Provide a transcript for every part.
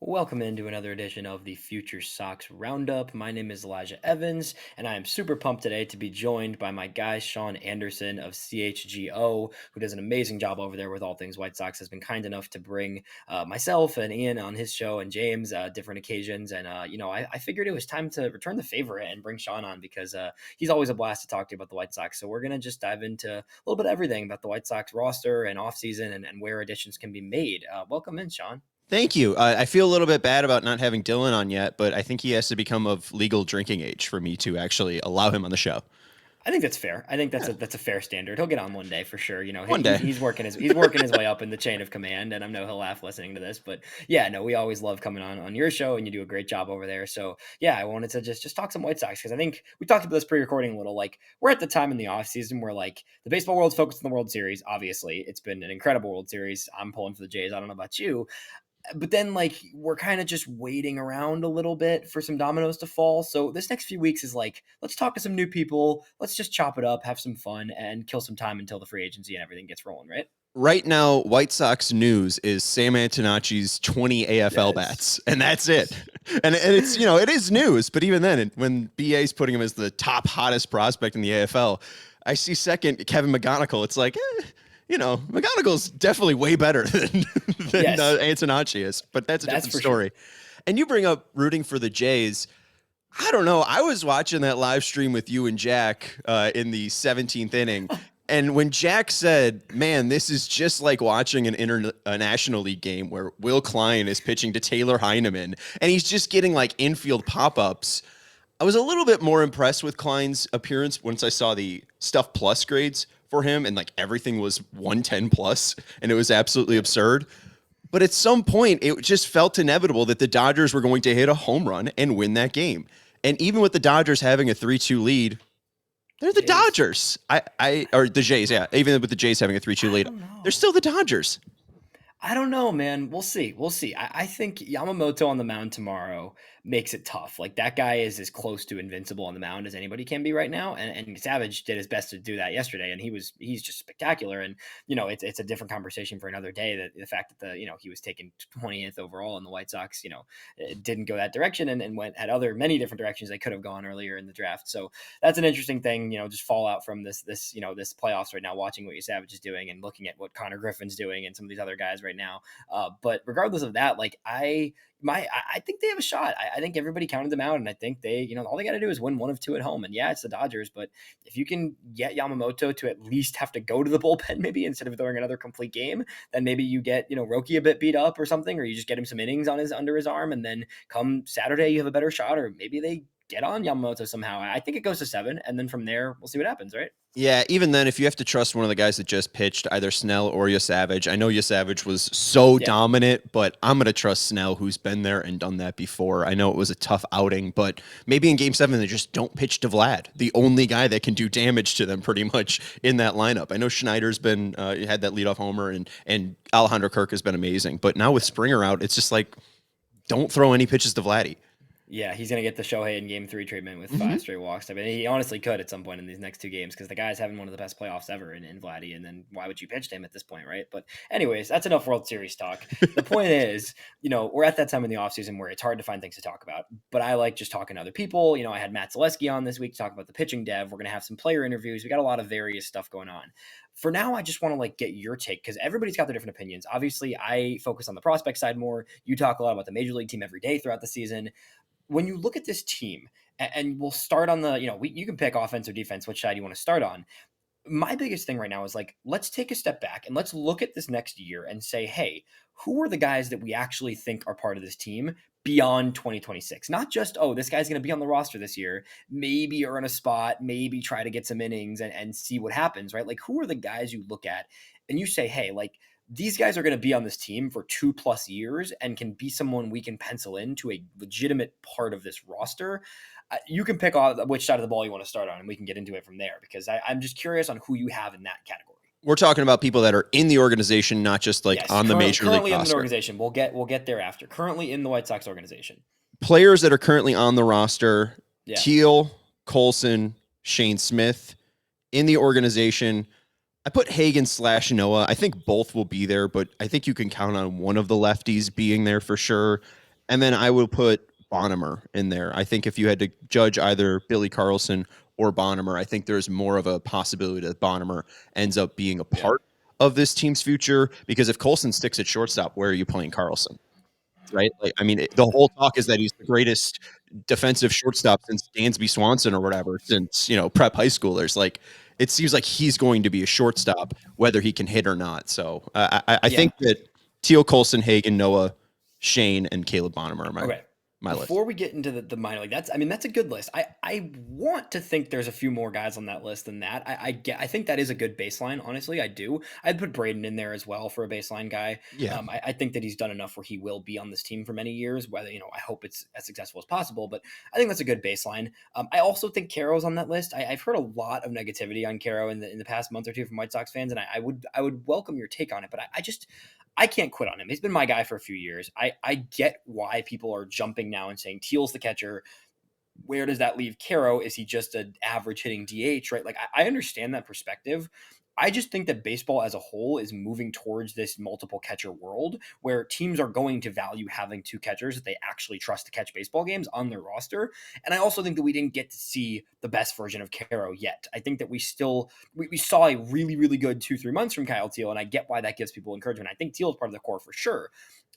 Welcome into another edition of the Future Sox Roundup. My name is Elijah Evans, and I am super pumped today to be joined by my guy Sean Anderson of CHGO, who does an amazing job over there with all things White Sox. Has been kind enough to bring myself and Ian on his show and James different occasions. And I figured it was time to return the favor and bring Sean on because he's always a blast to talk to about the White Sox. So we're gonna just dive into a little bit of everything about the White Sox roster and offseason and where additions can be made. Welcome in, Sean. Thank you. I feel a little bit bad about not having Dylan on yet, but I think he has to become of legal drinking age for me to actually allow him on the show. I think that's fair. I think that's Yeah, a fair standard. He'll get on one day for sure. You know, one he's day. he's working his way up in the chain of command, and I know he'll laugh listening to this. But yeah, no, we always love coming on your show, and you do a great job over there. So yeah, I wanted to just talk some White Sox because I think we talked about this pre-recording a little. Like we're at the time in the off season where like the baseball world's focused on the World Series. Obviously, it's been an incredible World Series. I'm pulling for the Jays. I don't know about you, but then like we're kind of just waiting around a little bit for some dominoes to fall. So this next few weeks is like, let's talk to some new people. Let's just chop it up, have some fun, and kill some time until the free agency and everything gets rolling, right? Right now, White Sox news is Sam Antonacci's 20 AFL Yes. bats, and that's it. And it's, it is news, but even then, when BA's putting him as the top hottest prospect in the AFL, I see second Kevin McGonigal. It's like, McGonigal's definitely way better than Yes, Antonacci is, but that's a that's different for sure. story. And you bring up rooting for the Jays. I don't know. I was watching that live stream with you and Jack in the 17th inning. And when Jack said, man, this is just like watching an international league game where Will Klein is pitching to Taylor Heineman and he's just getting like infield pop ups, I was a little bit more impressed with Klein's appearance once I saw the Stuff Plus grades for him and like everything was 110 plus and it was absolutely absurd. But at some point, it just felt inevitable that the Dodgers were going to hit a home run and win that game. And even with the Dodgers having a 3-2 lead, they're the Jays. Dodgers. Or the Jays, yeah. Even with the Jays having a 3-2 I lead, don't they're know. still the Dodgers. I don't know, man. We'll see. We'll see. I think Yamamoto on the mound tomorrow makes it tough. Like that guy is as close to invincible on the mound as anybody can be right now. And Savage did his best to do that yesterday, and he's just spectacular. And it's a different conversation for another day. That the fact that he was taken 20th overall in the White Sox, it didn't go that direction and went had other many different directions they could have gone earlier in the draft. So that's an interesting thing. Just fallout from this playoffs right now, watching what Savage is doing and looking at what Connor Griffin's doing and some of these other guys right now. But regardless of that, like I think they have a shot. I think everybody counted them out, and I think all they got to do is win one of two at home. And yeah, it's the Dodgers, but if you can get Yamamoto to at least have to go to the bullpen, maybe instead of throwing another complete game, then maybe you get Roki a bit beat up or something, or you just get him some innings on his under his arm, and then come Saturday you have a better shot, or maybe they get on Yamamoto somehow. I think it goes to 7, and then from there we'll see what happens, right? Yeah, even then, if you have to trust one of the guys that just pitched, either Snell or Savage, I know Savage was so Yeah. dominant, but I'm going to trust Snell, who's been there and done that before. I know it was a tough outing, but maybe in Game 7, they just don't pitch to Vlad, the only guy that can do damage to them pretty much in that lineup. I know Schneider's been had that leadoff homer, and Alejandro Kirk has been amazing, but now with Springer out, it's just like, don't throw any pitches to Vladdy. Yeah, he's gonna get the Shohei in Game 3 treatment with Mm-hmm. 5 straight walks. I mean, he honestly could at some point in these next 2 games because the guy's having one of the best playoffs ever in Vladdy. And then why would you pitch to him at this point, right? But anyways, that's enough World Series talk. The point is, we're at that time in the offseason where it's hard to find things to talk about. But I like just talking to other people. I had Matt Zaleski on this week to talk about the pitching dev. We're gonna have some player interviews. We got a lot of various stuff going on. For now, I just want to like get your take because everybody's got their different opinions. Obviously, I focus on the prospect side more. You talk a lot about the major league team every day throughout the season. When you look at this team, and we'll start on the, you can pick offense or defense, which side you want to start on. My biggest thing right now is like, let's take a step back and let's look at this next year and say, hey, who are the guys that we actually think are part of this team beyond 2026? Not just, oh, this guy's going to be on the roster this year, maybe earn a spot, maybe try to get some innings and see what happens, right? Like, who are the guys you look at and you say, hey, like, these guys are going to be on this team for 2+ years and can be someone we can pencil into a legitimate part of this roster. You can pick off which side of the ball you want to start on, and we can get into it from there because I'm just curious on who you have in that category. We're talking about people that are in the organization, not just like Yes, on the major league currently in the roster. organization. We'll get there after. Currently in the White Sox organization. Players that are currently on the roster: Yeah. Teal, Colson, Shane Smith. In the organization, I put Hagen/Noah. I think both will be there, but I think you can count on one of the lefties being there for sure. And then I will put Bonnemer in there. I think if you had to judge either Billy Carlson or Bonnemer, I think there's more of a possibility that Bonnemer ends up being a Yeah. part of this team's future. Because if Colson sticks at shortstop, where are you playing Carlson? Right? Like, I mean, the whole talk is that he's the greatest defensive shortstop since Dansby Swanson or whatever, since, prep high schoolers. Like, it seems like he's going to be a shortstop, whether he can hit or not. So I Yeah. think that Teal, Colson, Hagen, Noah, Shane, and Caleb Bonham are Okay. my list. Before we get into the minor league, that's a good list. I want to think there's a few more guys on that list than that. I think that is a good baseline. Honestly, I do. I'd put Braden in there as well for a baseline guy. Yeah. I think that he's done enough where he will be on this team for many years. Whether I hope it's as successful as possible, but I think that's a good baseline. I also think Caro's on that list. I've heard a lot of negativity on Caro in the past month or two from White Sox fans, and I would welcome your take on it. But I can't quit on him. He's been my guy for a few years. I get why people are jumping now and saying Teal's the catcher. Where does that leave Caro? Is he just an average hitting DH, right? Like, I understand that perspective. I just think that baseball as a whole is moving towards this multiple catcher world where teams are going to value having two catchers that they actually trust to catch baseball games on their roster. And I also think that we didn't get to see the best version of Caro yet. I think that we saw a really, really good 2-3 months from Kyle Teal, and I get why that gives people encouragement. I think Teal is part of the core for sure.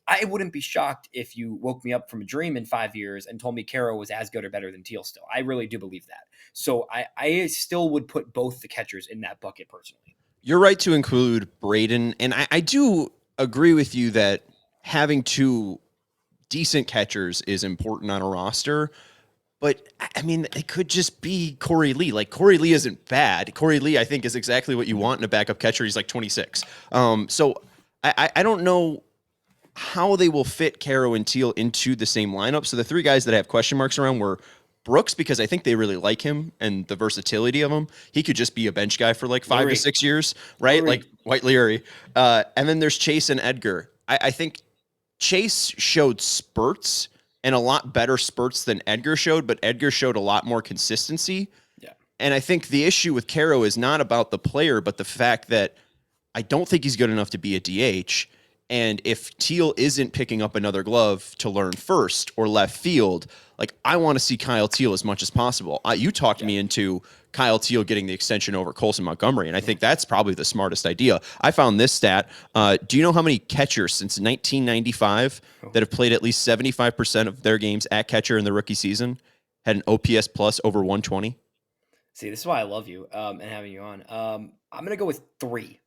I wouldn't be shocked if you woke me up from a dream in 5 years and told me Caro was as good or better than Teal still. I really do believe that. So I still would put both the catchers in that bucket personally. You're right to include Braden. And I do agree with you that having two decent catchers is important on a roster. But I mean, it could just be Corey Lee. Like, Corey Lee isn't bad. Corey Lee, I think, is exactly what you want in a backup catcher. He's like 26. So I don't know how they will fit Caro and Teal into the same lineup. So the three guys that I have question marks around were Brooks, because I think they really like him and the versatility of him. He could just be a bench guy for like 5 to 6 years, right? Leary. Like White Leary. And then there's Chase and Edgar. I think Chase showed spurts and a lot better spurts than Edgar showed, but Edgar showed a lot more consistency. Yeah. And I think the issue with Caro is not about the player, but the fact that I don't think he's good enough to be a DH. And if Teal isn't picking up another glove to learn first or left field, like, I want to see Kyle Teal as much as possible. You talked me into Kyle Teal getting the extension over Colson Montgomery, and I think that's probably the smartest idea. I found this stat. Do you know how many catchers since 1995 that have played at least 75% of their games at catcher in the rookie season had an OPS plus over 120? See, this is why I love you and having you on. I'm going to go with 3.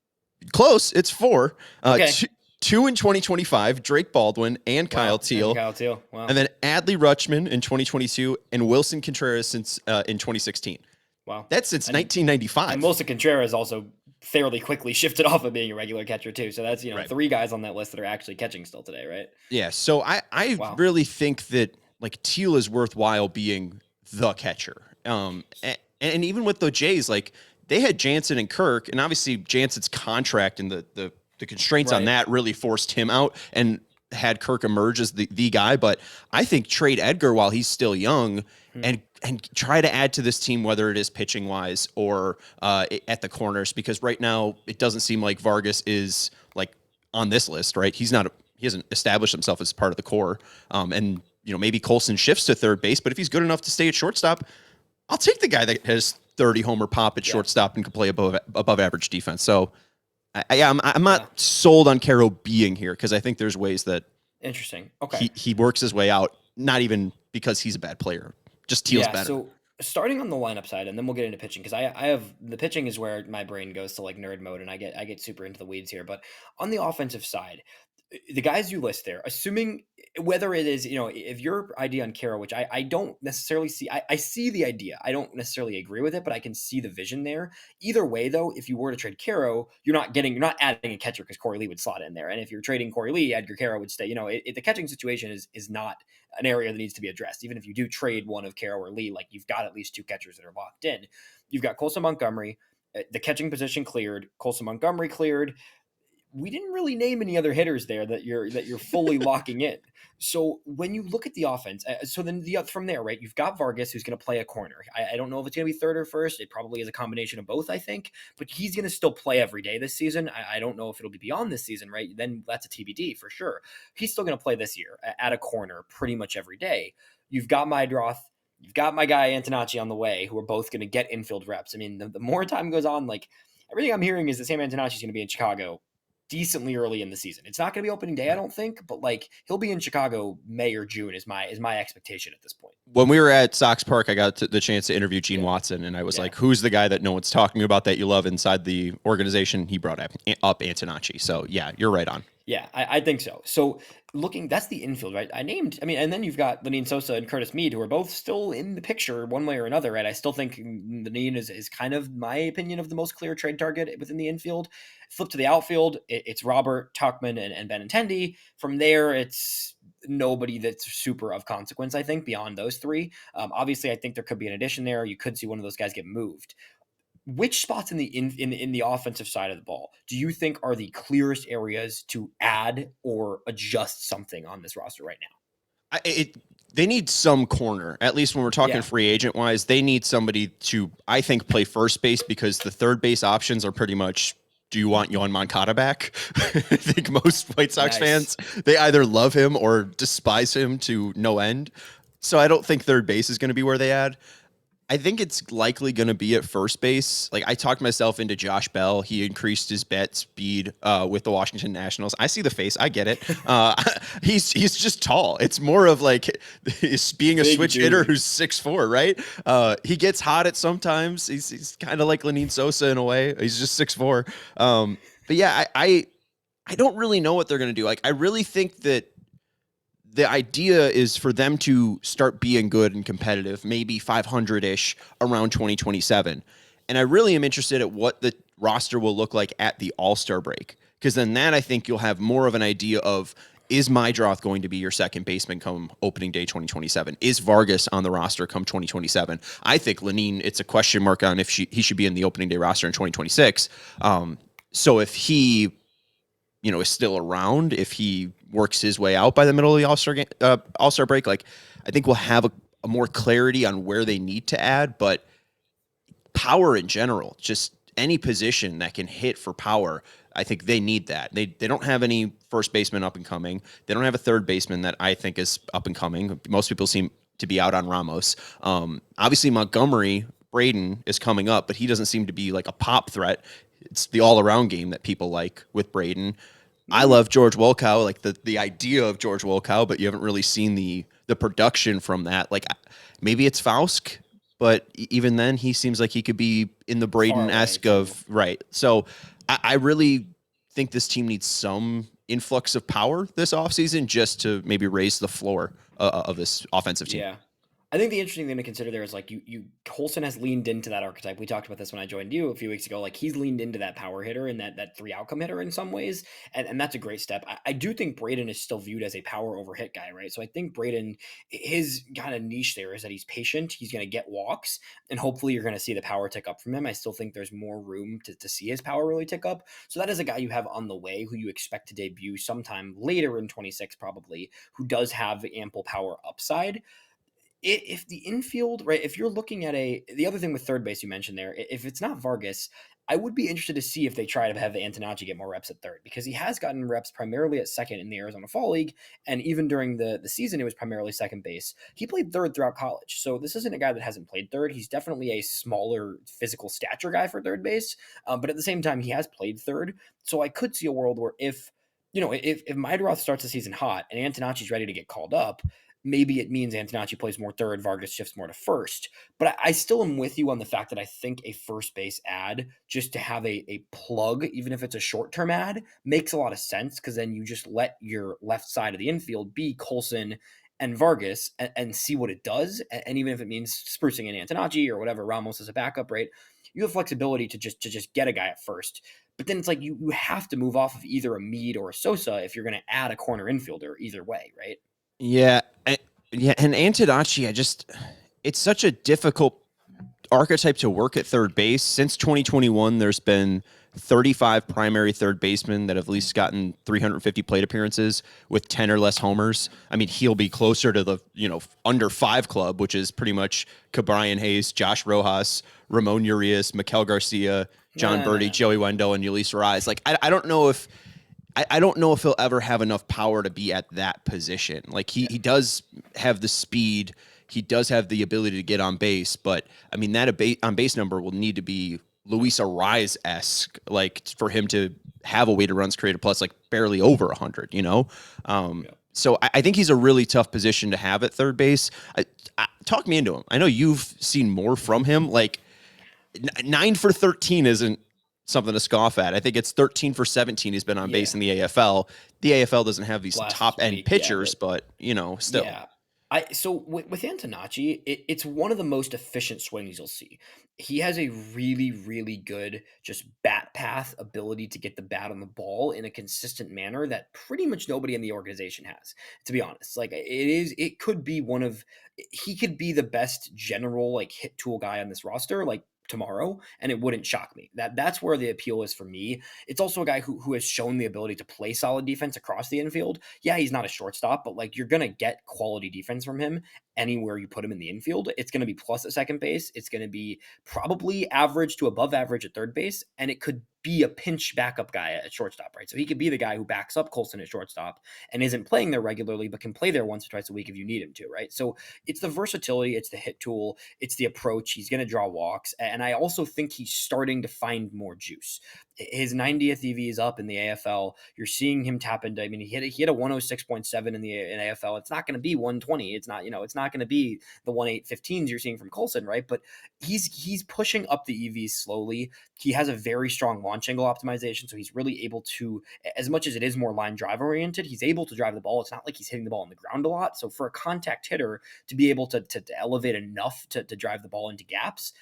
Close. It's 4. Okay. Two in 2025, Drake Baldwin and Kyle Teal. And Kyle Teal. Wow. And then Adley Rutschman in 2022 and Wilson Contreras since in 2016. Wow. That's since 1995. And Wilson Contreras also fairly quickly shifted off of being a regular catcher too. So that's, Right. 3 guys on that list that are actually catching still today, right? Yeah. So I really think that, like, Teal is worthwhile being the catcher. And even with the Jays, like, they had Jansen and Kirk, and obviously Jansen's contract and the constraints on that really forced him out and had Kirk emerge as the guy. But I think trade Edgar while he's still young and try to add to this team, whether it is pitching wise or at the corners, because right now it doesn't seem like Vargas is like on this list, right? He hasn't established himself as part of the core. And maybe Colson shifts to third base, but if he's good enough to stay at shortstop, I'll take the guy that has 30 homer pop at shortstop and can play above average defense. So I'm not sold on Caro being here, because I think there's ways that interesting. Okay. He works his way out, not even because he's a bad player, just Teal's better. So starting on the lineup side, and then we'll get into pitching, because I have the pitching is where my brain goes to like nerd mode, and I get super into the weeds here. But on the offensive side, the guys you list there, assuming whether it is, if your idea on Caro, which I don't necessarily see, I see the idea. I don't necessarily agree with it, but I can see the vision there. Either way, though, if you were to trade Caro, you're not adding a catcher because Corey Lee would slot in there. And if you're trading Corey Lee, Edgar Caro would stay. The catching situation is not an area that needs to be addressed. Even if you do trade one of Caro or Lee, like, you've got at least 2 catchers that are locked in. You've got Colson Montgomery, the catching position cleared, Colson Montgomery cleared. we didn't really name any other hitters there that you're fully locking in. So when you look at the offense, so then from there, right? You've got Vargas who's going to play a corner. I don't know if it's going to be third or first. It probably is a combination of both, I think. But he's going to still play every day this season. I don't know if it'll be beyond this season, right? Then that's a TBD for sure. He's still going to play this year at a corner pretty much every day. You've got Mydroth. You've got my guy Antonacci on the way, who are both going to get infield reps. I mean, the more time goes on, like everything I'm hearing is that Sam Antonacci is going to be in Chicago decently early in the season. It's not going to be opening day, I don't think, but like he'll be in Chicago May or June is my expectation at this point. When we were at Sox Park, I got the chance to interview Gene Watson, and I was like, "Who's the guy that no one's talking about that you love inside the organization?" He brought up Antonacci. So yeah, you're right on. Yeah, I think so. So that's the infield, right? And then you've got Lenine Sosa and Curtis Mead, who are both still in the picture one way or another, right? I still think Lenine is kind of my opinion of the most clear trade target within the infield. Flip to the outfield, it's Robert, Tuckman, and Benintendi. From there, it's nobody that's super of consequence, I think, beyond those three. Obviously, I think there could be an addition there. You could see one of those guys get moved. Which spots in the offensive side of the ball do you think are the clearest areas to add or adjust something on this roster right now? They need some corner, at least when we're talking free agent wise. They need somebody to, I think, play first base, because the third base options are pretty much, do you want Yohan Moncada back? I think most White Sox fans, they either love him or despise him to no end. So I don't think third base is going to be where they add. I think it's likely going to be at first base. Like, I talked myself into Josh Bell. He increased his bat speed with the Washington Nationals. I see the face. I get it. He's just tall. It's more of like being a big switch hitter who's 6'4", right? He gets hot at sometimes. He's kind of like Lenine Sosa in a way. He's just 6'4". But yeah, I don't really know what they're going to do. Like, I really think that the idea is for them to start being good and competitive, maybe 500-ish around 2027. And I really am interested at what the roster will look like at the All-Star break, because then that, I think, you'll have more of an idea of, is Mydroth going to be your second baseman come opening day 2027? Is Vargas on the roster come 2027? I think Lenine, it's a question mark on if he should be in the opening day roster in 2026. So if he is still around, if he works his way out by the middle of the All-Star break, like, I think we'll have a more clarity on where they need to add. But power in general, just any position that can hit for power, I think they need that. They don't have any first baseman up and coming. They don't have a third baseman that I think is up and coming. Most people seem to be out on Ramos. Obviously, Montgomery, Braden is coming up, but he doesn't seem to be like a pop threat. It's the all-around game that people like with Braden. I love George Wolkow, like the idea of George Wolkow, but you haven't really seen the production from that. Like, maybe it's Fausk, but even then, he seems like he could be in the Braden-esque of, right. So I really think this team needs some influx of power this offseason just to maybe raise the floor of this offensive team. Yeah. I think the interesting thing to consider there is like Colson has leaned into that archetype. We talked about this when I joined you a few weeks ago. Like, he's leaned into that power hitter and that three outcome hitter in some ways. And that's a great step. I do think Braden is still viewed as a power over hit guy, right? So I think Braden, his kind of niche there is that he's patient. He's going to get walks, and hopefully you're going to see the power tick up from him. I still think there's more room to see his power really tick up. So that is a guy you have on the way who you expect to debut sometime later in 26 probably, who does have ample power upside. If the infield, right, if you're looking at the other thing with third base you mentioned there, if it's not Vargas, I would be interested to see if they try to have Antonacci get more reps at third, because he has gotten reps primarily at second in the Arizona Fall League, and even during the season, it was primarily second base. He played third throughout college, so this isn't a guy that hasn't played third. He's definitely a smaller physical stature guy for third base, but at the same time, he has played third, so I could see a world where if Mydroth starts the season hot and Antonacci's ready to get called up, maybe it means Antonacci plays more third, Vargas shifts more to first. But I still am with you on the fact that I think a first base ad, just to have a plug, even if it's a short-term ad, makes a lot of sense, because then you just let your left side of the infield be Colson and Vargas and see what it does. And even if it means sprucing in Antonacci or whatever, Ramos as a backup, right? You have flexibility to just get a guy at first. But then it's like you have to move off of either a Mead or a Sosa if you're going to add a corner infielder either way, right? Yeah, and Antonacci, it's such a difficult archetype to work at third base. Since 2021, there's been 35 primary third basemen that have at least gotten 350 plate appearances with 10 or less homers. I mean, he'll be closer to the, under 5 club, which is pretty much Cabrian Hayes, Josh Rojas, Ramon Urias, Miguel Garcia, John No, no, Birdie, no. Joey Wendell, and Ulysses Rise. Like, I don't know if I don't know if he'll ever have enough power to be at that position. Like he does have the speed, he does have the ability to get on base, but I mean that on base number will need to be Luis Arraez esque, like for him to have a weighted runs created plus like barely over 100. Yeah. So I think he's a really tough position to have at third base. Talk me into him. I know you've seen more from him. Like 9 for 13 isn't something to scoff at. I think it's 13 for 17 he's been on base Yeah. in the AFL. The AFL doesn't have these Last top end week, yeah, pitchers, but still. yeah. So with Antonacci, it's one of the most efficient swings you'll see. He has a really, really good just bat path ability to get the bat on the ball in a consistent manner that pretty much nobody in the organization has, to be honest. Like it could be he could be the best general like hit tool guy on this roster, like tomorrow, and it wouldn't shock me. That's where the appeal is for me. It's also a guy who has shown the ability to play solid defense across the infield. Yeah, he's not a shortstop, but like you're gonna get quality defense from him anywhere you put him in the infield. It's gonna be plus at second base. It's gonna be probably average to above average at third base, and it could be a pinch backup guy at shortstop, right? So he could be the guy who backs up Colson at shortstop and isn't playing there regularly, but can play there once or twice a week if you need him to, right? So it's the versatility, it's the hit tool, it's the approach. He's going to draw walks, and I also think he's starting to find more juice. His 90th EV is up in the AFL. You're seeing him tap into. I mean, he had a 106.7 in AFL. It's not going to be 120. It's not it's not going to be the 1815s you're seeing from Colson, right? But he's pushing up the EVs slowly. He has a very strong launch angle optimization, so he's really able to, as much as it is more line drive oriented, he's able to drive the ball. It's not like he's hitting the ball on the ground a lot. So for a contact hitter to be able to elevate enough to drive the ball into gaps,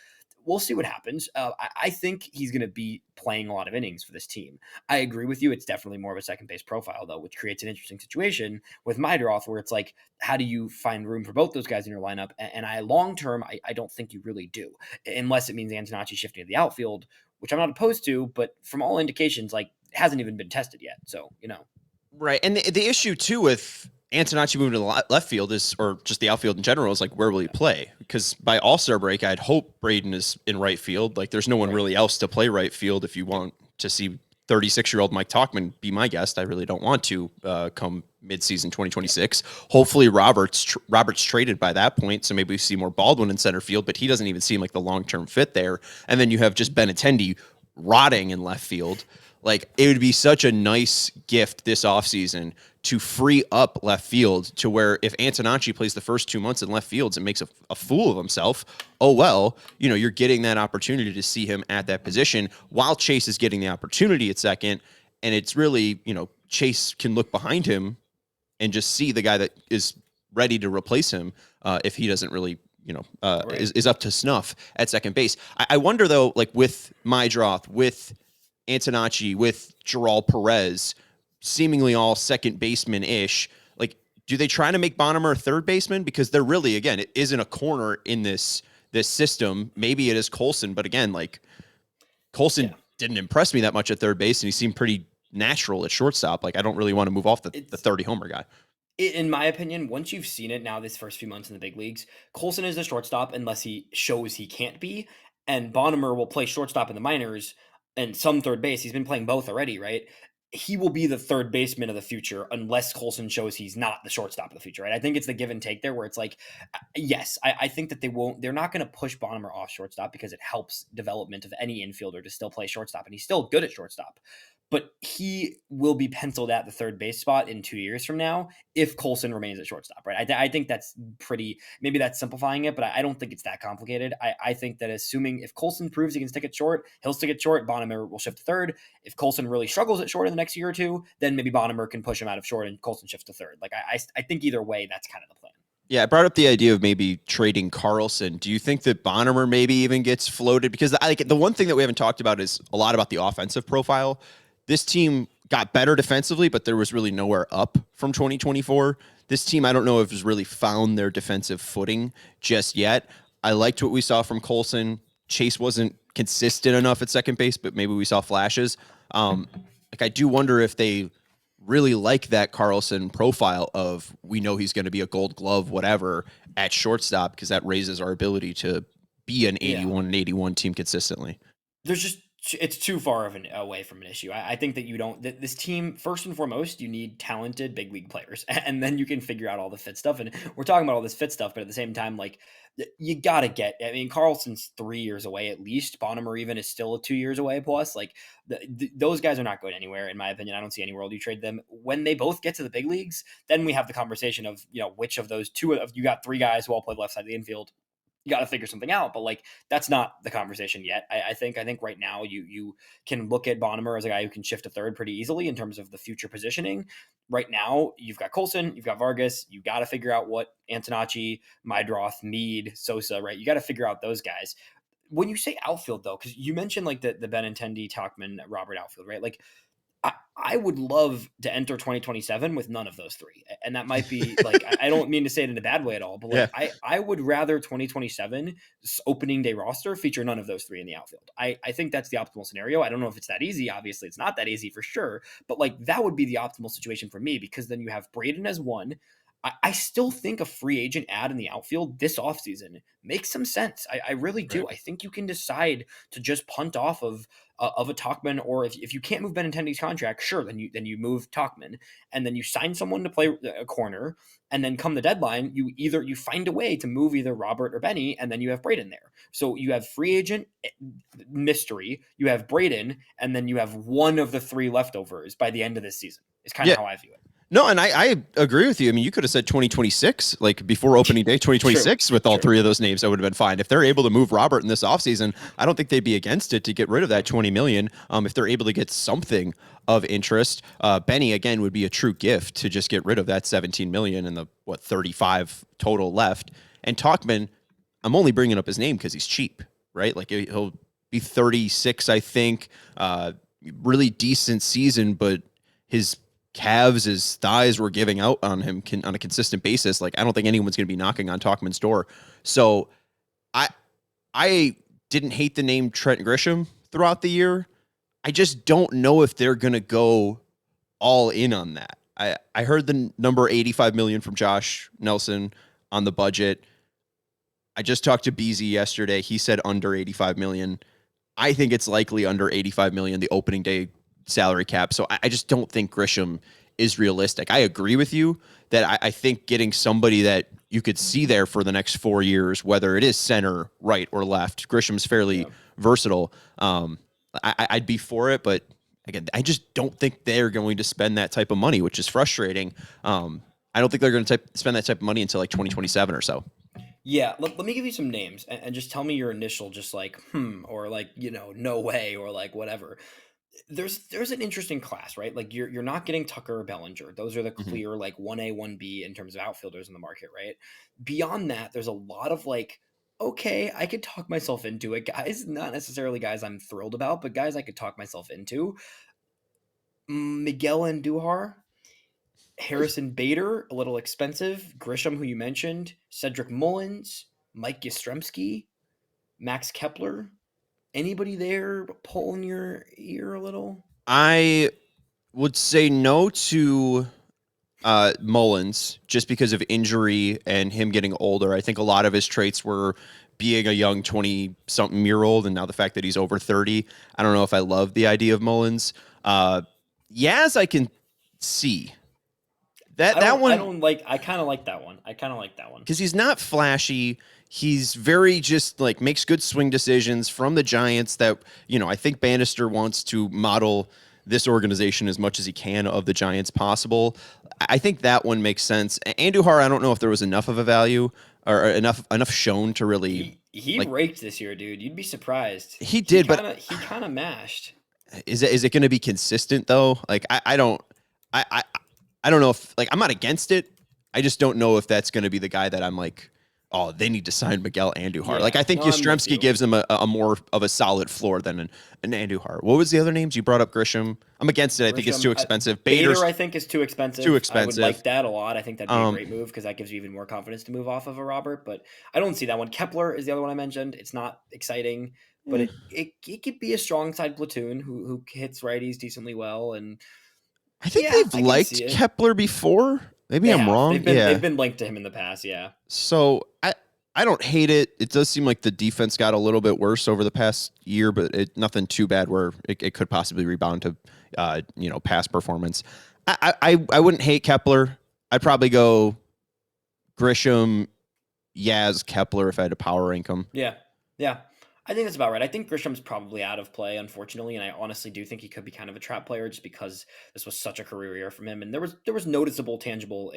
we'll see what happens. I think he's going to be playing a lot of innings for this team. I agree with you. It's definitely more of a second base profile, though, which creates an interesting situation with Mydroth, where it's like, how do you find room for both those guys in your lineup? And long term, I don't think you really do, unless it means Antonacci shifting to the outfield, which I'm not opposed to. But from all indications, like, it hasn't even been tested yet. So, Right. And the issue too with Antonacci moving to the left field or just the outfield in general, is like, where will he play? Because by All-Star break, I'd hope Braden is in right field. Like, there's no one really else to play right field. If you want to see 36-year-old Mike Talkman be my guest, I really don't want to come mid-season 2026. Hopefully Robert's traded by that point, so maybe we see more Baldwin in center field, but he doesn't even seem like the long-term fit there. And then you have just Benintendi rotting in left field. Like, it would be such a nice gift this offseason to free up left field to where if Antonacci plays the first 2 months in left fields and makes a fool of himself, oh, well, you're getting that opportunity to see him at that position while Chase is getting the opportunity at second. And it's really, Chase can look behind him and just see the guy that is ready to replace him if he doesn't really, is up to snuff at second base. I wonder, though, like with Mydroth, with Antonacci, with Gerald Perez, seemingly all second baseman-ish, like, do they try to make Bonham a third baseman? Because they're really, again, it isn't a corner in this system. Maybe it is Colson, but again, like, Colson didn't impress me that much at third base, and he seemed pretty natural at shortstop. Like, I don't really want to move off the 30 homer guy. In my opinion, once you've seen it now, this first few months in the big leagues, Colson is a shortstop unless he shows he can't be, and Bonham will play shortstop in the minors and some third base. He's been playing both already, right? He will be the third baseman of the future unless Colson shows he's not the shortstop of the future, right? I think it's the give and take there where it's like, yes, I think that they're not going to push Bonham off shortstop because it helps development of any infielder to still play shortstop, and he's still good at shortstop. But he will be penciled at the third base spot in 2 years from now if Colson remains at shortstop, right? I think that's maybe that's simplifying it, but I don't think it's that complicated. I think that assuming if Colson proves he can stick it short, he'll stick it short. Bonham will shift to third. If Colson really struggles at short in the next year or two, then maybe Bonham can push him out of short and Colson shifts to third. Like, I think either way, that's kind of the plan. Yeah, I brought up the idea of maybe trading Carlson. Do you think that Bonham maybe even gets floated? Because the one thing that we haven't talked about is a lot about the offensive profile. This team got better defensively, but there was really nowhere up from 2024. This team, I don't know if has really found their defensive footing just yet. I liked what we saw from Colson. Chase wasn't consistent enough at second base, but maybe we saw flashes. Like I do wonder if they really like that Carlson profile of we know he's going to be a Gold Glove, whatever, at shortstop because that raises our ability to be an Yeah. 81 and 81 team consistently. There's just it's too far of an away from an issue. I think that you don't this team first and foremost you need talented big league players, and then you can figure out all the fit stuff. And we're talking about all this fit stuff, but at the same time, like you gotta get. I mean, Carlson's 3 years away at least. Bonham even is still 2 years away plus. Like those guys are not going anywhere in my opinion. I don't see any world you trade them. When they both get to the big leagues, then we have the conversation of which of those two of you got three guys who all play left side of the infield, you got to figure something out. But like that's not the conversation yet. I think right now you can look at Bonnemer as a guy who can shift to third pretty easily in terms of the future positioning. Right now, you've got Colson, you've got Vargas. You got to figure out what Antonacci, Mydroth, Mead, Sosa. Right, you got to figure out those guys. When you say outfield though, because you mentioned like the Benintendi, Tauchman, Robert outfield, right? Like I would love to enter 2027 with none of those three. And that might be like, I don't mean to say it in a bad way at all, but like, Yeah. I would rather 2027 opening day roster feature none of those three in the outfield. I think that's the optimal scenario. I don't know if it's that easy. Obviously, it's not that easy for sure, but like that would be the optimal situation for me because then you have Braden as one. I still think a free agent ad in the outfield this offseason makes some sense. I really do. Right. I think you can decide to just punt off of a Tauchman, or if you can't move Benintendi's contract, sure, then you move Tauchman, and then you sign someone to play a corner, and then come the deadline, you find a way to move either Robert or Benny, and then you have Braden there. So you have free agent mystery, you have Braden, and then you have one of the three leftovers by the end of this season. Is kind of Yeah. how I view it. No, and I agree with you. I mean, you could have said 2026, like before opening day True, 2026 with all true. three of those names. That would have been fine. If they're able to move Robert in this offseason, I don't think they'd be against it to get rid of that 20 million. If they're able to get something of interest, Benny again would be a true gift to just get rid of that 17 million and the 35 total left. And Talkman, I'm only bringing up his name because he's cheap, right? Like he'll be 36, I think. Really decent season, but his calves, his thighs were giving out on him on a consistent basis. Like I don't think anyone's going to be knocking on Talkman's door. So I I didn't hate the name Trent Grisham throughout the year. I just don't know if they're going to go all in on that. I heard the number 85 million from Josh Nelson on the budget. I just talked to BZ yesterday. He said under 85 million. I think it's likely under 85 million, the opening day salary cap. So I just don't think Grisham is realistic. I agree with you that I think getting somebody that you could see there for the next 4 years, whether it is center, right, or left, Grisham's fairly versatile. I'd be for it, but again, I just don't think they're going to spend that type of money, which is frustrating. I don't think they're going to spend that type of money until like 2027 or so. Yeah, let me give you some names and just tell me your initial, just like or like no way, or like whatever. There's an interesting class, right? Like you're not getting Tucker or Bellinger. Those are the Mhm. clear like 1A, 1B in terms of outfielders in the market, right? Beyond that, there's a lot of like, okay, I could talk myself into it. Guys, not necessarily guys I'm thrilled about, but guys I could talk myself into. Miguel Andujar, Harrison Bader, a little expensive. Grisham, who you mentioned, Cedric Mullins, Mike Yastrzemski, Max Kepler. Anybody there pulling your ear a little? I would say no to Mullins just because of injury and him getting older. I think a lot of his traits were being a young 20-something-year-old, and now the fact that he's over 30. I don't know if I love the idea of Mullins. Yaz, I can see that I one don't like. I kind of like that one. I kind of like that one. because he's not flashy. He's very just like makes good swing decisions from the Giants that, I think Bannister wants to model this organization as much as he can of the Giants possible. I think that one makes sense. Andujar, I don't know if there was enough of a value or enough shown to really He like raked this year, dude. You'd be surprised. he did, but He kind of mashed. is it going to be consistent though? Like I don't I, I I don't know if like I'm not against it. I just don't know if that's going to be the guy that I'm like Oh, they need to sign Miguel Andujar. Like, I Yeah, think no, I'm with Yastrzemski you. gives them a more of a solid floor than an Andujar. What was the other names you brought up? Grisham. I'm against it. I think it's too Grisham, expensive. Bader, Bader's I think is too too expensive. I would like expensive. that a lot. I think that'd be a Um, great move because that gives you even more confidence to move off of a Robert. But I don't see that one. Kepler is the other one I mentioned. It's not exciting, but eh, it could be a strong side platoon who hits righties decently well. And I think yeah, they've I can see liked it. Kepler before. Maybe They I'm have. wrong. Yeah. They've been linked to him in the past. Yeah, So I don't hate it. It does seem like the defense got a little bit worse over the past year, but nothing too bad where it could possibly rebound to past performance. I wouldn't hate Kepler. I'd probably go Grisham, Yaz, Kepler if I had to power rank them. yeah, yeah. I think that's about right. I think Grisham's probably out of play, unfortunately, and I honestly do think he could be kind of a trap player just because this was such a career year from him, and there was noticeable, tangible,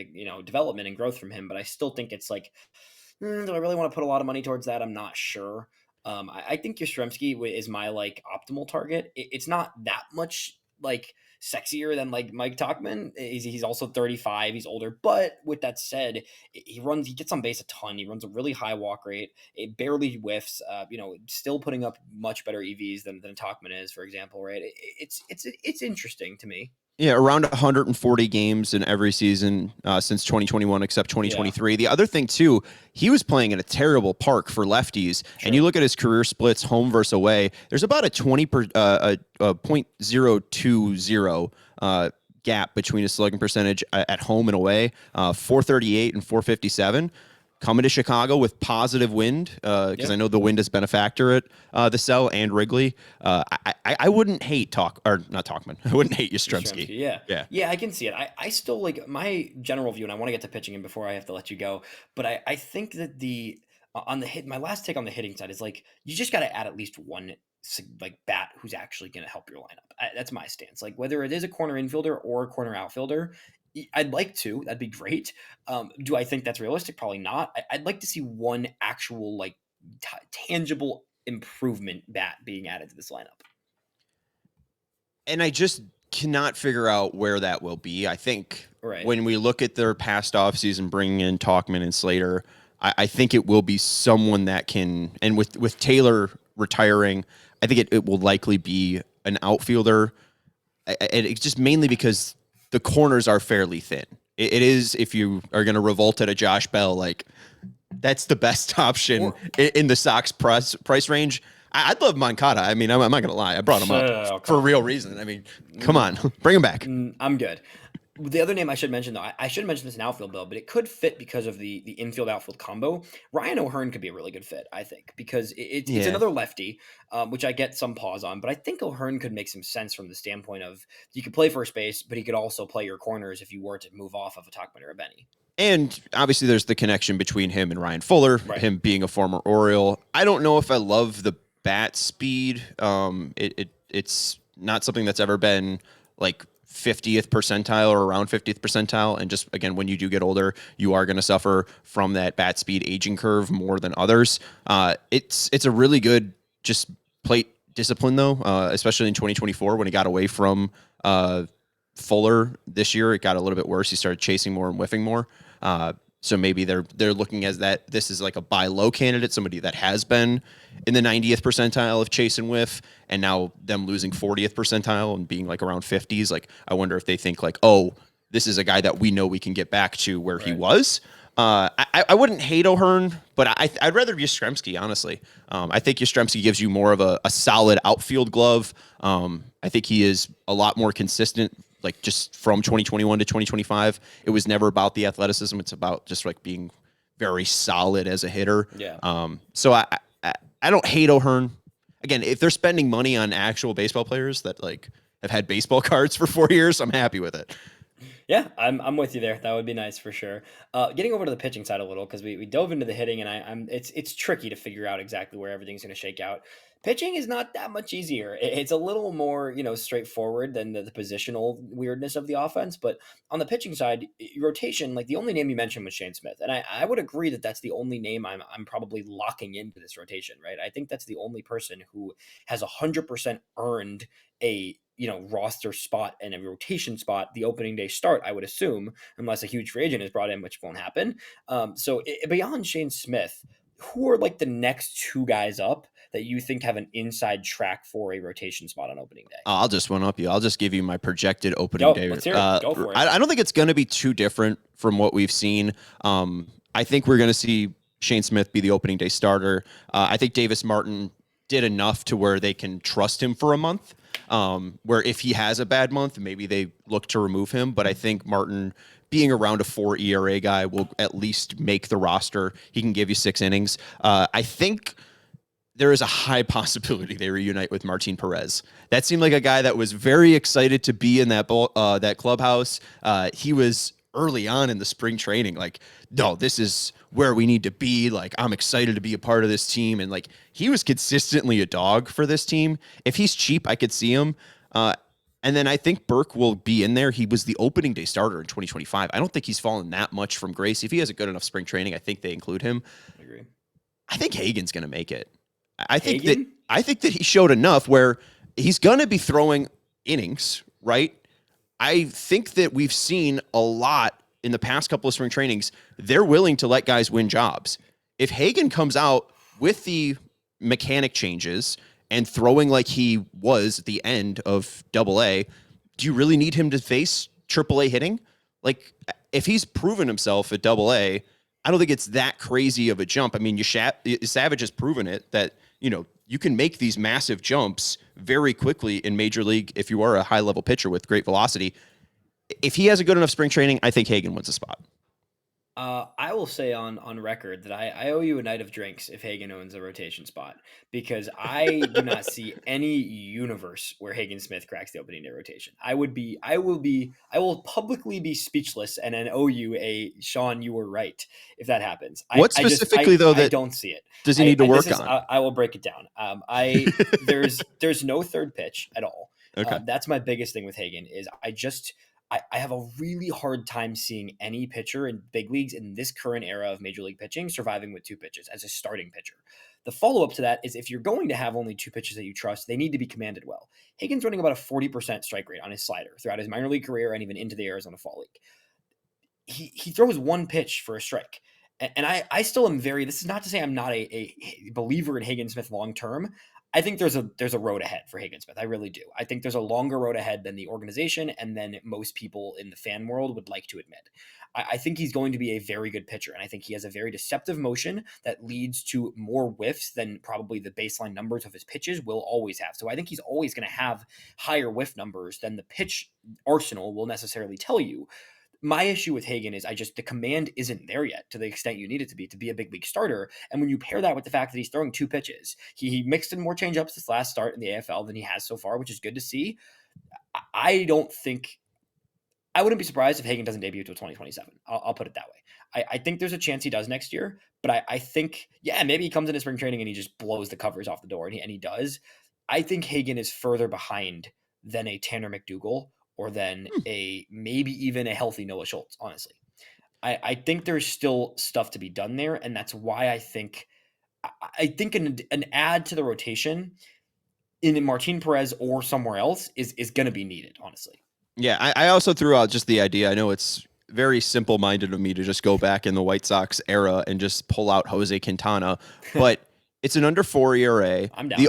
development and growth from him. But I still think it's like, do I really want to put a lot of money towards that? I'm not sure. I think Yastrzemski is my like optimal target. It's not that much like sexier than like Mike Talkman. He's also 35. He's older, but with that said, he gets on base a ton. He runs a really high walk rate. It barely whiffs. Still putting up much better EVs than Talkman is, for example. Right? It's interesting to me. Yeah, around 140 games in every season since 2021, except Yeah, 2023. The other thing too, he was playing in a terrible park for lefties, and you true. look at his career splits, home versus away. There's about a 0.020 gap between his slugging percentage at home and away, 438 and 457. Coming to Chicago with positive wind, because Yeah. I know the wind has been a factor at the Cell and Wrigley. I wouldn't hate not Talkman. I wouldn't hate Yastrzemski. Yastrzemski, yeah. Yeah. Yeah, I can see it. I still like my general view, and I want to get to pitching him before I have to let you go. But I think that the on the hit, my last take on the hitting side is like you just got to add at least one like bat who's actually going to help your lineup. That's my stance. Like whether it is a corner infielder or a corner outfielder, I'd like to. That'd be great. Do I think that's realistic? Probably not. I'd like to see one actual like tangible improvement bat being added to this lineup. And I just cannot figure out where that will be. I think Right. when we look at their past offseason, bringing in Talkman and Slater, I think it will be someone that can, and with Taylor retiring, I think it will likely be an outfielder. It's just mainly because the corners are fairly thin. It is, if you are going to revolt at a Josh Bell, like that's the best option Or in the Sox price range. I'd love Moncada. I mean, I'm not gonna lie. I brought him up oh, come for a on. real reason. I mean, come No, on, bring him back. I'm good. The other name I should mention, though, I should mention this in outfield, Bill, but it could fit because of the infield outfield combo. Ryan O'Hearn could be a really good fit, I think, because it's Yeah, another lefty, which I get some pause on, but I think O'Hearn could make some sense from the standpoint of you could play first base, but he could also play your corners if you were to move off of a Tachman or a Benny. and obviously there's the connection between him and Ryan Fuller, Right. him being a former Oriole. I don't know if I love the bat speed. It's not something that's ever been like 50th percentile or around 50th percentile. And just again, when you do get older, you are going to suffer from that bat speed aging curve more than others. It's a really good just plate discipline though, especially in 2024 when he got away from Fuller this year. It got a little bit worse. He started chasing more and whiffing more. So maybe they're looking as that this is like a buy low candidate, somebody that has been in the 90th percentile of chase and whiff, and now them losing 40th percentile and being like around 50s. Like I wonder if they think like, oh, this is a guy that we know we can get back to where he Right. was. I wouldn't hate O'Hearn, but I'd rather Yastrzemski, honestly. I think Yastrzemski gives you more of a solid outfield glove. I think he is a lot more consistent, like just from 2021 to 2025. It was never about the athleticism. It's about just like being very solid as a hitter. Yeah. So I don't hate O'Hearn. Again, if they're spending money on actual baseball players that like have had baseball cards for 4 years, I'm happy with it. Yeah, I'm with you there. That would be nice for sure. Getting over to the pitching side a little because we dove into the hitting and I'm it's tricky to figure out exactly where everything's going to shake out. Pitching is not that much easier. It's a little more straightforward than the positional weirdness of the offense. But on the pitching side, rotation, like the only name you mentioned was Shane Smith, and I would agree that that's the only name I'm probably locking into this rotation. Right, I think that's the only person who has 100% earned a roster spot and a rotation spot the opening day start, I would assume, unless a huge free agent is brought in, which won't happen. So beyond Shane Smith, who are like the next two guys up that you think have an inside track for a rotation spot on opening day? I'll just one up you. I'll just give you my projected opening Go, day. let's hear it. Go for it. I don't think it's going to be too different from what we've seen. I think we're going to see Shane Smith be the opening day starter. I think Davis Martin did enough to where they can trust him for a month. Where if he has a bad month, maybe they look to remove him. But I think Martin, being around a 4 ERA guy, will at least make the roster. He can give you 6 innings. I think there is a high possibility they reunite with Martin Perez. That seemed like a guy that was very excited to be in that clubhouse. He was early on in the spring training, like, no, this is where we need to be. Like, I'm excited to be a part of this team. And like, he was consistently a dog for this team. If he's cheap, I could see him. And then I think Burke will be in there. He was the opening day starter in 2025. I don't think he's fallen that much from grace. If he has a good enough spring training, I think they include him. I agree. I think Hagen's going to make it. I think that he showed enough where he's going to be throwing innings, right? I think that we've seen a lot in the past couple of spring trainings. They're willing to let guys win jobs. If Hagen comes out with the mechanic changes and throwing like he was at the end of AA, do you really need him to face AAA hitting? Like, if he's proven himself at AA, I don't think it's that crazy of a jump. I mean, Savage has proven it that, you can make these massive jumps very quickly in Major League if you are a high-level pitcher with great velocity. If he has a good enough spring training, I think Hagen wins a spot. I will say on record that I owe you a night of drinks if Hagen owns a rotation spot, because I do not see any universe where Hagen Smith cracks the opening day rotation. I will publicly be speechless and then owe you a Sean, you were right if that happens. What specifically though that I don't see it. Does he need to work on? I will break it down. There's no third pitch at all. Okay. That's my biggest thing with Hagen is I have a really hard time seeing any pitcher in big leagues in this current era of Major League pitching surviving with 2 pitches as a starting pitcher. The follow-up to that is if you're going to have only 2 pitches that you trust, they need to be commanded well. Hagen's running about a 40% strike rate on his slider throughout his minor league career and even into the Arizona Fall League. He throws 1 pitch for a strike. And I still am this is not to say I'm not a believer in Hagen Smith long-term. I think there's a road ahead for Hagen Smith. I really do. I think there's a longer road ahead than the organization and than most people in the fan world would like to admit. I think he's going to be a very good pitcher, and I think he has a very deceptive motion that leads to more whiffs than probably the baseline numbers of his pitches will always have. So I think he's always going to have higher whiff numbers than the pitch arsenal will necessarily tell you. My issue with Hagen is the command isn't there yet to the extent you need it to be a big league starter. And when you pair that with the fact that he's throwing 2 pitches, he mixed in more changeups this last start in the AFL than he has so far, which is good to see. I wouldn't be surprised if Hagen doesn't debut until 2027. I'll put it that way. I think there's a chance he does next year, but I think, maybe he comes into spring training and he just blows the covers off the door, and he does. I think Hagen is further behind than a Tanner McDougal or than maybe even a healthy Noah Schultz, honestly. I think there's still stuff to be done there, and that's why I think an add to the rotation in Martin Perez or somewhere else is going to be needed, honestly. Yeah, I also threw out just the idea. I know it's very simple-minded of me to just go back in the White Sox era and just pull out Jose Quintana, but it's an under 4 ERA. I'm down.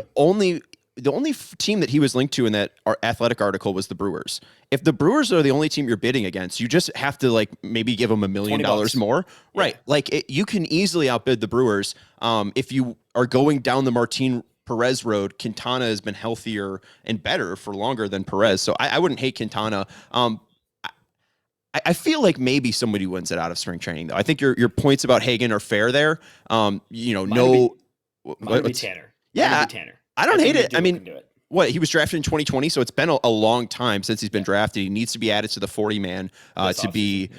The only team that he was linked to in that Athletic article was the Brewers. If the Brewers are the only team you're bidding against, you just have to maybe give them $1 million more. Yeah. Right. You can easily outbid the Brewers. If you are going down the Martin Perez road, Quintana has been healthier and better for longer than Perez. So I wouldn't hate Quintana. I feel like maybe somebody wins it out of spring training, though. I think your points about Hagen are fair there. Might be Tanner. Yeah. Tanner. I don't hate it. I mean, he was drafted in 2020, so it's been a long time since he's been drafted. He needs to be added to the 40-man to be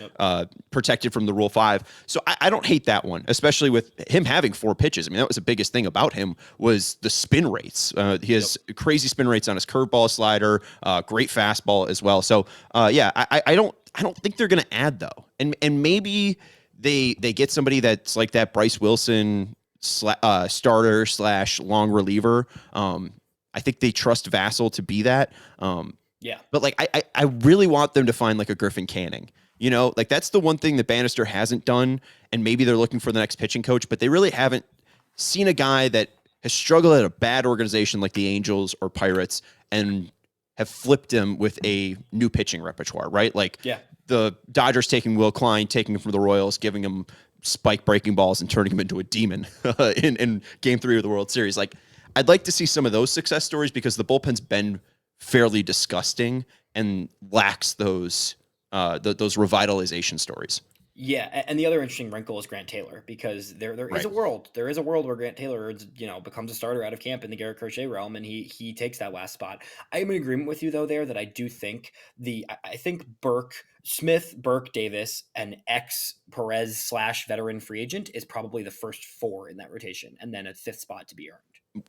protected from the Rule 5. So I don't hate that one, especially with him having 4 pitches. I mean, that was the biggest thing about him was the spin rates. He has crazy spin rates on his curveball, slider, great fastball as well. So, I don't think they're going to add, though. And maybe they get somebody that's like that Bryce Wilson starter / long reliever. I think they trust Vassell to be that. Yeah. But like I really want them to find like a Griffin Canning. You know, like that's the one thing that Bannister hasn't done, and maybe they're looking for the next pitching coach, but they really haven't seen a guy that has struggled at a bad organization like the Angels or Pirates and have flipped him with a new pitching repertoire, right? Like Yeah. the Dodgers taking Will Klein, taking him from the Royals, giving him spike breaking balls and turning him into a demon in game 3 of the World Series. Like I'd like to see some of those success stories because the bullpen's been fairly disgusting and lacks those revitalization stories. Yeah, and the other interesting wrinkle is Grant Taylor, because there is Right. a world where Grant Taylor, becomes a starter out of camp in the Garrett Crochet realm, and he takes that last spot. I am in agreement with you though there that I do think I think Burke Davis, and ex Perez slash veteran free agent is probably the first 4 in that rotation, and then a 5th spot to be earned.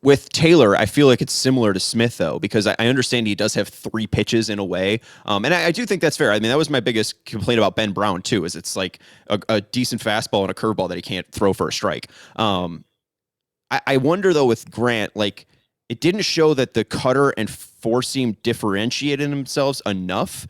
With Taylor, I feel like it's similar to Smith though, because I understand he does have 3 pitches in a way, and I do think that's fair. I mean, that was my biggest complaint about Ben Brown too, is it's like a decent fastball and a curveball that he can't throw for a strike. I wonder though with Grant, like it didn't show that the cutter and four seam differentiated themselves enough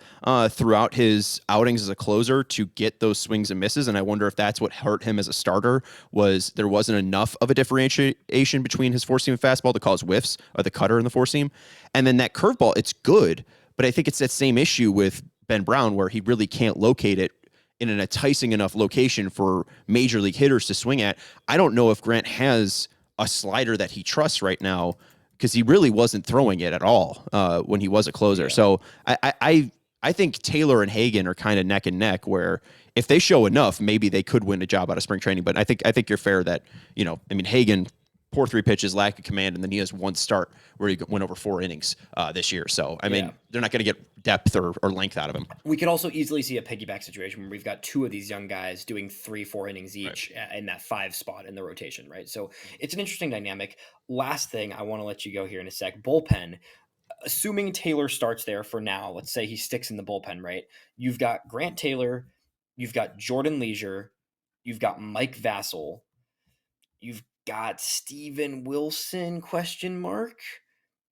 throughout his outings as a closer to get those swings and misses. And I wonder if that's what hurt him as a starter, was there wasn't enough of a differentiation between his four seam and fastball to cause whiffs of the cutter and the four seam. And then that curveball, it's good, but I think it's that same issue with Ben Brown where he really can't locate it in an enticing enough location for major league hitters to swing at. I don't know if Grant has a slider that he trusts right now, because he really wasn't throwing it at all when he was a closer. Yeah. So I think Taylor and Hagen are kind of neck and neck, where if they show enough, maybe they could win a job out of spring training. But I think you're fair that, I mean, Hagen, poor 3 pitches, lack of command, and then he has 1 start where he went over 4 innings this year. So, I mean, they're not going to get depth or length out of him. We could also easily see a piggyback situation where we've got 2 of these young guys doing 3-4 innings each in that 5 spot in the rotation, right? So it's an interesting dynamic. Last thing, I want to let you go here in a sec. Bullpen. Assuming Taylor starts there for now, let's say he sticks in the bullpen, right? You've got Grant Taylor, you've got Jordan Leisure, you've got Mike Vassell, you've got Steven Wilson, question mark.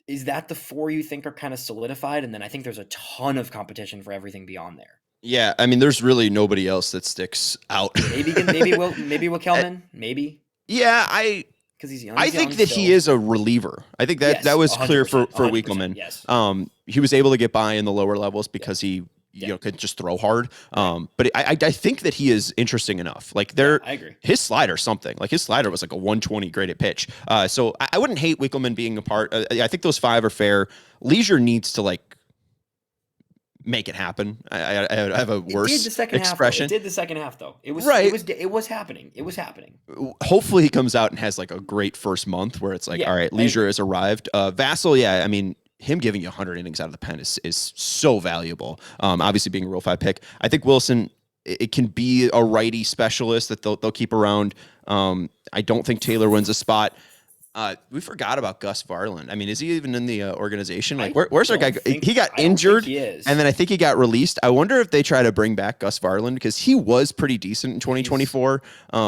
Is that the 4 you think are kind of solidified? And then I think there's a ton of competition for everything beyond there. Yeah, I mean, there's really nobody else that sticks out. maybe Will Kelman, maybe. Yeah, because he's young. I think that he is a reliever. I think that that was clear for Wickelman. Yes. He was able to get by in the lower levels because he could just throw hard. But I think that he is interesting enough. Like I agree. His slider, something like his slider was like a 120 graded pitch. So I wouldn't hate Wickelman being a part. I think those 5 are fair. Leisure needs to make it happen. I have a worse expression. It did the second half though. It was right. It was happening. It was happening. Hopefully he comes out and has like a great first month where it's like, all right, Leisure has arrived. Vassell, I mean, him giving you 100 innings out of the pen is so valuable. Obviously being a Rule 5 pick. I think Wilson, it can be a righty specialist that they'll keep around. I don't think Taylor wins a spot. We forgot about Gus Varland. I mean, is he even in the organization? Like, where's our guy? He got injured, and then I think he got released. I wonder if they try to bring back Gus Varland, because he was pretty decent in 2024. I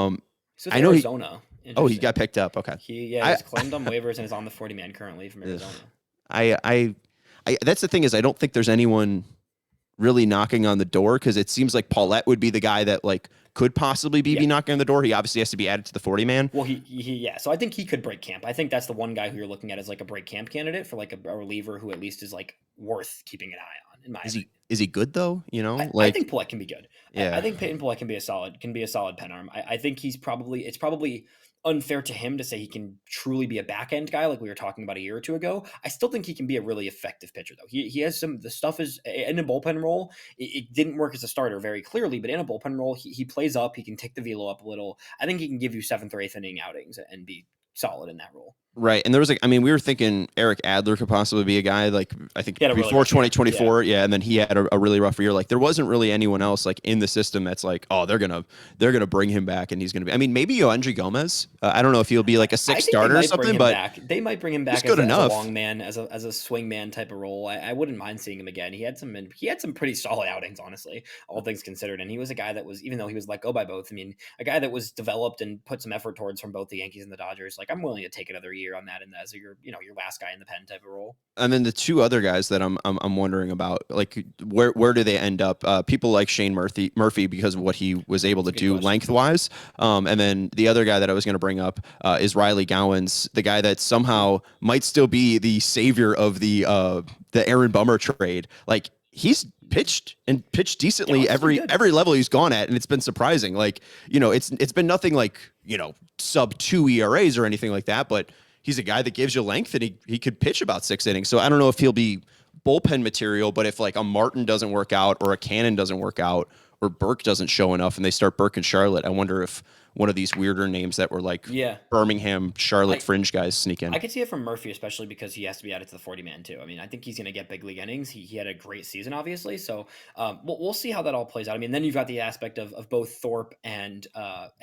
know Arizona. He got picked up. Okay. He's claimed on waivers and is on the 40-man currently from Arizona. I that's the thing, is I don't think there's anyone really knocking on the door, because it seems like Paulette would be the guy that could possibly be knocking on the door. He obviously has to be added to the 40-man. Well, so I think he could break camp. I think that's the one guy who you're looking at as a break camp candidate for a reliever who at least is worth keeping an eye on. In my opinion. Is he good though? I think Paulette can be good. Yeah. I think Peyton Paulette can be a solid pen arm. I think it's probably unfair to him to say he can truly be a back end guy like we were talking about a year or 2 ago. I still think he can be a really effective pitcher though. He has the stuff is in a bullpen role. It didn't work as a starter very clearly, but in a bullpen role, he plays up. He can take the velo up a little. I think he can give you 7th or 8th inning outings and be solid in that role. Right. And there was we were thinking Eric Adler could possibly be a guy, I think before 2024. Yeah. And then he had a really rough year. There wasn't really anyone else in the system that's they're going to bring him back and he's going to be, maybe Yoandry Gomez. I don't know if he'll be a 6th starter or something, but they might bring him back as a long man, as a swing man type of role. I wouldn't mind seeing him again. He had some pretty solid outings, honestly, all things considered. And he was a guy that was, even though he was let go by both, a guy that was developed and put some effort towards from both the Yankees and the Dodgers. I'm willing to take another year year on that, and as your your last guy in the pen type of role. And then the two other guys that I'm wondering about, like where do they end up? People like Shane Murphy because of what he was able to do lengthwise. And then the other guy that I was going to bring up is Riley Gowans, the guy that somehow might still be the savior of the Aaron Bummer trade. Like he's pitched decently every level he's gone at, and it's been surprising. Like it's been nothing like sub 2 ERAs or anything like that, but he's a guy that gives you length, and he could pitch about 6 innings. So I don't know if he'll be bullpen material, but if like a Martin doesn't work out or a Cannon doesn't work out or Burke doesn't show enough and they start Burke and Charlotte, I wonder if one of these weirder names that were like Birmingham, Charlotte fringe guys sneak in. I could see it from Murphy, especially because he has to be added to the 40-man too. I mean, I think he's going to get big league innings. He had a great season, obviously. So we'll see how that all plays out. I mean, then you've got the aspect of both Thorpe and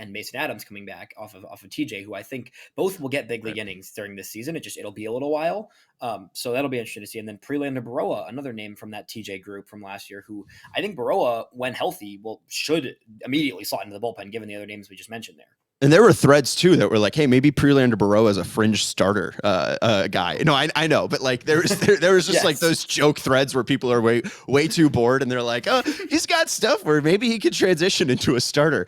Mason Adams coming back off of TJ, who I think both will get big league innings during this season. It'll be a little while. So that'll be interesting to see. And then Prelander Baroa, another name from that TJ group from last year, who I think Baroa, when healthy, should immediately slot into the bullpen, given the other names we just mentioned there. And there were threads too that were like, "Hey, maybe Prelander Baroa is a fringe starter guy." No, I know, but like there was just like those joke threads where people are way too bored, and they're like, "Oh, he's got stuff where maybe he could transition into a starter."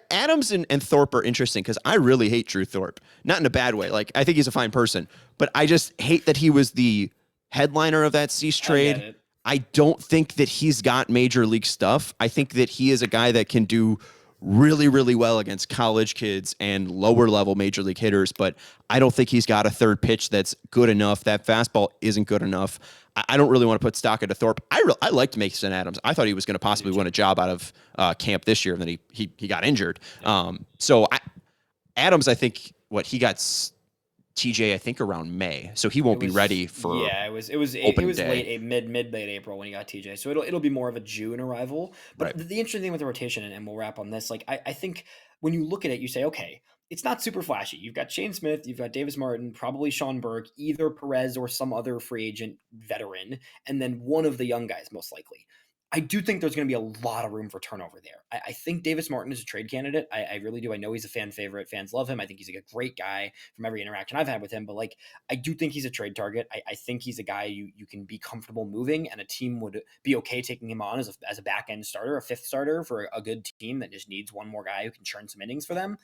Adams and Thorpe are interesting because I really hate Drew Thorpe, not in a bad way. Like I think he's a fine person, but I just hate that he was the headliner of that Cease trade. I don't think that he's got major league stuff. I think that he is a guy that can do really, really well against college kids and lower level major league hitters, but I don't think he's got a third pitch that's good enough. That fastball isn't good enough. I don't really want to put stock into Thorpe. I liked Mason Adams. I thought he was going to possibly win a job out of camp this year, and then he got injured. Adams, I think he got TJ, I think around May, so he won't be ready for. Yeah, it was late mid late April when he got TJ, so it'll be more of a June arrival. But the interesting thing with the rotation, and we'll wrap on this, like I think when you look at it, you say, okay, it's not super flashy. You've got Shane Smith, you've got Davis Martin, probably Sean Burke, either Perez or some other free agent veteran, and then one of the young guys most likely. I do think there's going to be a lot of room for turnover there. I think Davis Martin is a trade candidate. I really do. I know he's a fan favorite. Fans love him. I think he's a great guy from every interaction I've had with him. But like, I do think he's a trade target. I think he's a guy you can be comfortable moving, and a team would be okay taking him on as a back end starter, a fifth starter for a good team that just needs one more guy who can churn some innings for them.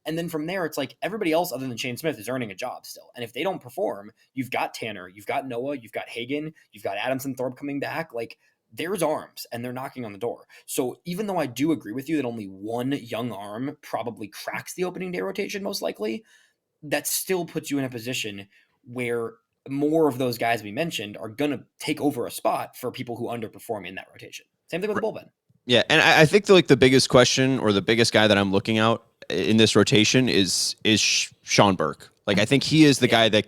And then from there, it's like everybody else other than Shane Smith is earning a job still. And if they don't perform, you've got Tanner, you've got Noah, you've got Hagen, you've got Adams and Thorpe coming back. Like, there's arms and they're knocking on the door. So even though I do agree with you that only one young arm probably cracks the opening day rotation, most likely, that still puts you in a position where more of those guys we mentioned are going to take over a spot for people who underperform in that rotation. Same thing with the bullpen. Yeah. And I think the biggest question or the biggest guy that I'm looking out in this rotation is Sean Burke. Like, I think he is the guy that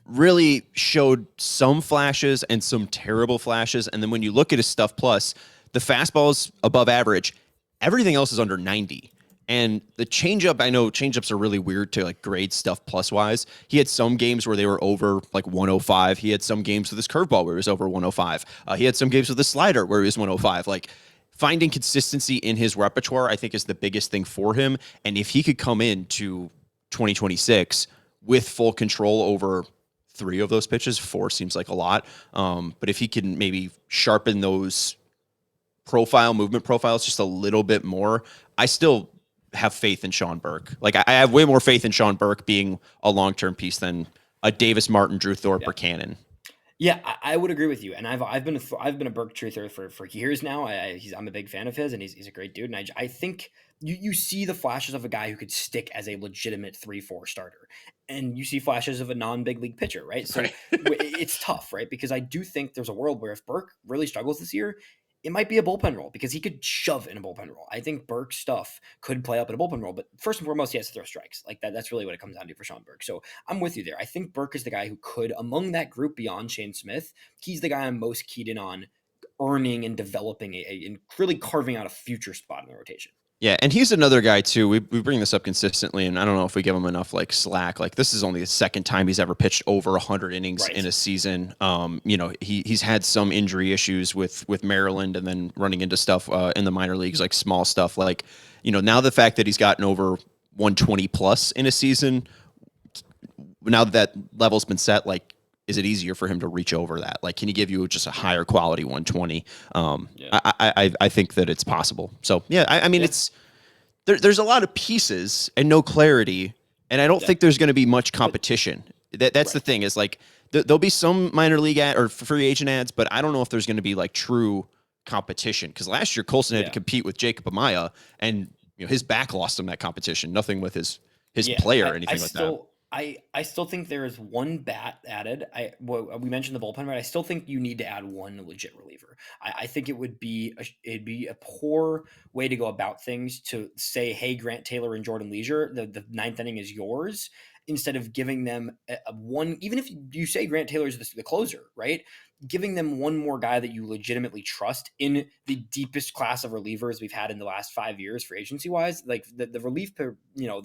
really showed some flashes and some terrible flashes. And then when you look at his stuff plus, the fastball is above average. Everything else is under 90. And the changeup, I know changeups are really weird to like grade stuff plus wise. He had some games where they were over like 105. He had some games with his curveball where he was over 105. He had some games with the slider where he was 105. Like, finding consistency in his repertoire, I think, is the biggest thing for him. And if he could come into 2026 with full control over 3 of those pitches, 4 seems like a lot. But if he can maybe sharpen those movement profiles just a little bit more, I still have faith in Sean Burke. Like, I have way more faith in Sean Burke being a long-term piece than a Davis Martin, Drew Thorpe, or Cannon. Yeah, I would agree with you, and I've been a Burke truther for years now. I'm a big fan of his, and he's a great dude. And I think you see the flashes of a guy who could stick as a legitimate 3-4 starter, and you see flashes of a non-big league pitcher, right? So it's tough, right? Because I do think there's a world where if Burke really struggles this year, it might be a bullpen role because he could shove in a bullpen role. I think Burke's stuff could play up in a bullpen role, but first and foremost, he has to throw strikes. Like that's really what it comes down to for Sean Burke. So I'm with you there. I think Burke is the guy who could, among that group beyond Shane Smith, he's the guy I'm most keyed in on earning and developing and really carving out a future spot in the rotation. Yeah, and he's another guy too. We bring this up consistently, and I don't know if we give him enough like slack. Like, this is only the second time he's ever pitched over 100 innings in a season. He's had some injury issues with Maryland, and then running into stuff in the minor leagues, like small stuff. Like, now the fact that he's gotten over 120 plus in a season, now that level's been set, like, is it easier for him to reach over that? Like, can he give you just a higher quality 120? Yeah. I think that it's possible. So yeah, I mean, Yeah. it's there's a lot of pieces and no clarity, and I don't Yeah. think there's going to be much But competition. That's the right. thing is like there'll be some minor league or free agent ads, but I don't know if there's going to be like true competition because last year Colson had to Yeah. compete with Jacob Amaya, and his back lost him that competition. Nothing with his Yeah, player or I anything like that. still I still think there is one bat added. We mentioned the bullpen, right? I still think you need to add one legit reliever. I think it would be it'd be a poor way to go about things to say, hey, Grant Taylor and Jordan Leisure, the ninth inning is yours, instead of giving them a one. Even if you say Grant Taylor's the closer, right? Giving them one more guy that you legitimately trust in the deepest class of relievers we've had in the last 5 years for agency wise. Like the relief, the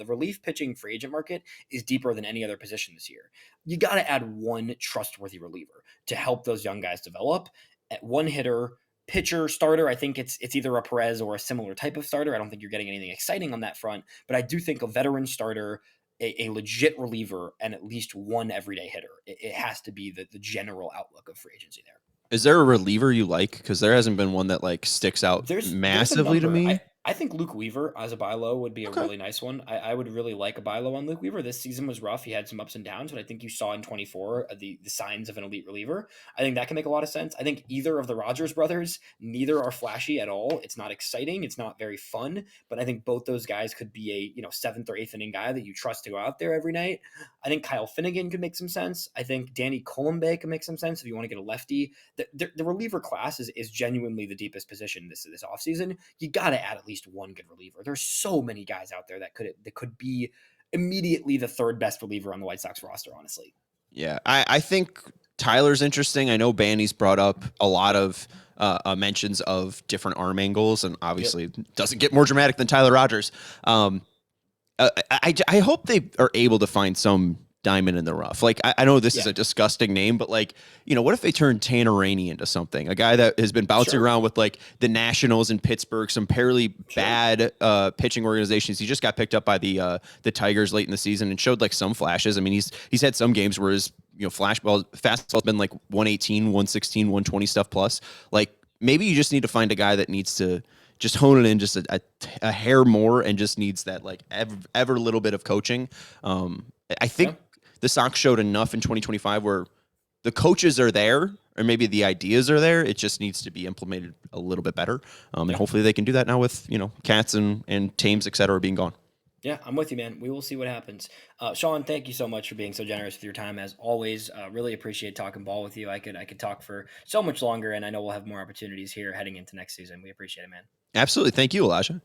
relief pitching free agent market is deeper than any other position this year. You got to add one trustworthy reliever to help those young guys develop. At one hitter, pitcher, starter, I think it's either a Perez or a similar type of starter. I don't think you're getting anything exciting on that front, but I do think a veteran starter, a legit reliever, and at least one everyday hitter. It has to be the general outlook of free agency there. Is there a reliever you like? Because there hasn't been one that like sticks out There's a massively to number. I I I think Luke Weaver as a buy low would be a Okay. really nice one. I would really like a buy low on Luke Weaver. This season was rough. He had some ups and downs, but I think you saw in 24 the signs of an elite reliever. I think that can make a lot of sense. I think either of the Rogers brothers, neither are flashy at all. It's not exciting. It's not very fun. But I think both those guys could be a seventh or eighth inning guy that you trust to go out there every night. I think Kyle Finnegan could make some sense. I think Danny Colombe could make some sense if you want to get a lefty. The reliever class is genuinely the deepest position this offseason. You got to add at least one good reliever. There's so many guys out there that could be immediately the third best reliever on the White Sox roster, honestly. Yeah, I think Tyler's interesting. I know Banny's brought up a lot of mentions of different arm angles, and Yep. obviously doesn't get more dramatic than Tyler Rogers. I hope they are able to find some diamond in the rough. Like I know this is Yeah. a disgusting name, but like what if they turn Tanner Rainey into something? A guy that has been bouncing Sure. around with like the Nationals in Pittsburgh, some fairly Sure. bad pitching organizations. He just got picked up by the Tigers late in the season and showed like some flashes. I mean, he's had some games where his fastball's been like 118, 116, 120 stuff plus. Like maybe you just need to find a guy that needs to just hone it in just a hair more and just needs that like ever little bit of coaching. I Yeah. think the Sox showed enough in 2025 where the coaches are there or maybe the ideas are there. It just needs to be implemented a little bit better. And Yeah. hopefully they can do that now with, Cats and Tames, et cetera, being gone. Yeah, I'm with you, man. We will see what happens. Sean, thank you so much for being so generous with your time as always. Really appreciate talking ball with you. I could talk for so much longer, and I know we'll have more opportunities here heading into next season. We appreciate it, man. Absolutely. Thank you, Elijah.